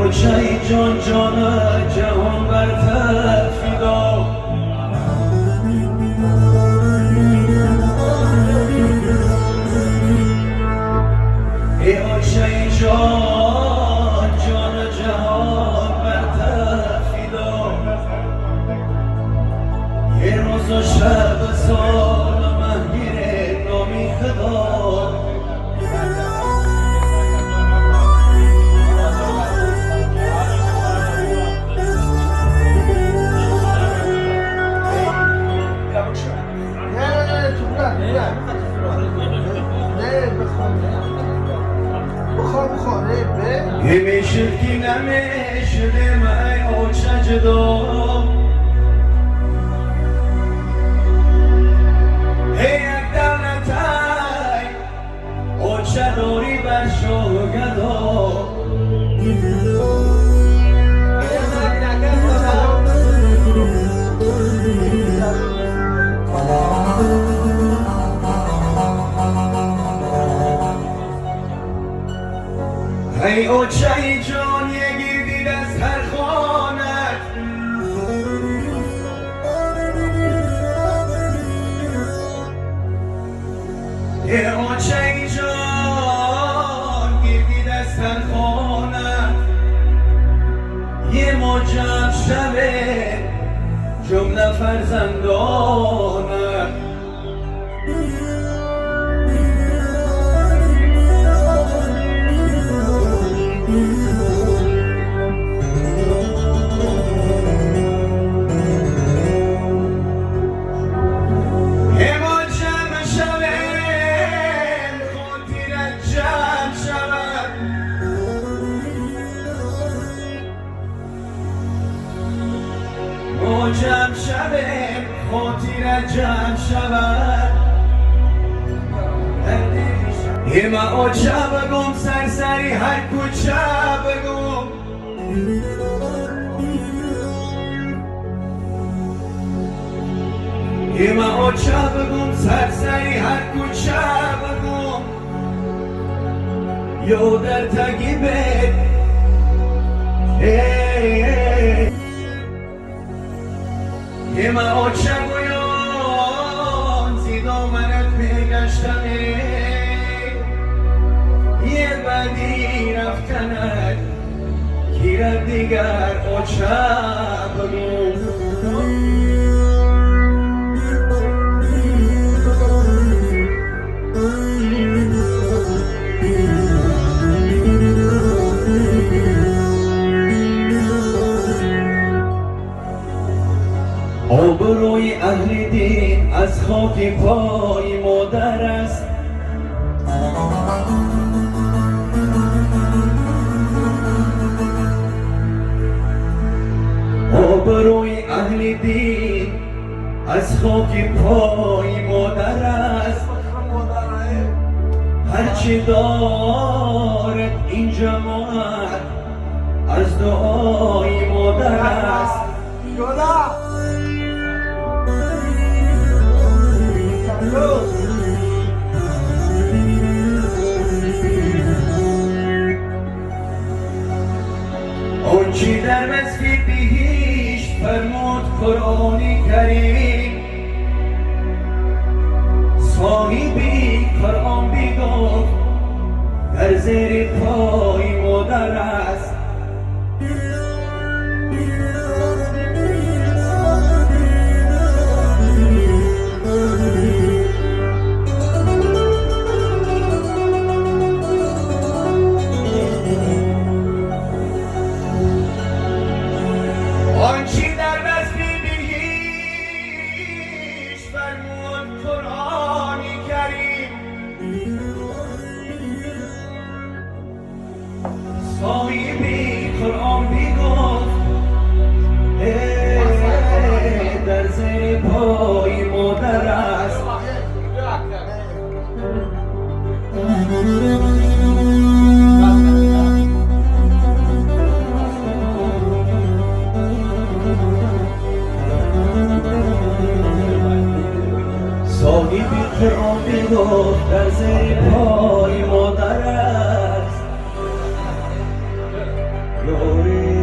اوچه جان جان جهان برتر فدا ای اوچه جان جان جهان برتر فدا یه روز و شب سال مهگیر نامی خدا همیشه کی نمیشه مای اوچه جدا هی یک دولتای اوچه دوری بر شو گدا ای اوچه جان یه گیردید از هر خانت یه اوچه جان گیردید از هر خانت یه موجب شبه جمله فرزندانت جمع شبه خاطر جمع شود یه ما اوچه بگم سرسری هر کوچه بگم یه ما اوچه بگم سرسری هر کوچه بگم یو در تگی بید یه ما اوچه گویان زیدا منت پیگشتمه یه بدی رفتنت گیرد دیگر اوچه بگم آبروی اهل دین از خاک پای مادر است آبروی اهل دین از خاک پای مادر است هرچی دارد این جماعت از دعای مادر است آنچه در مسجد بهشت فرمود قرآن کریم صاحبی قرآن بگفت در زیر پای مادر است صاحبی قرآن بگفت در زیر پای مادر است صاحبی قرآن بگفت در زیر پای مادر است داری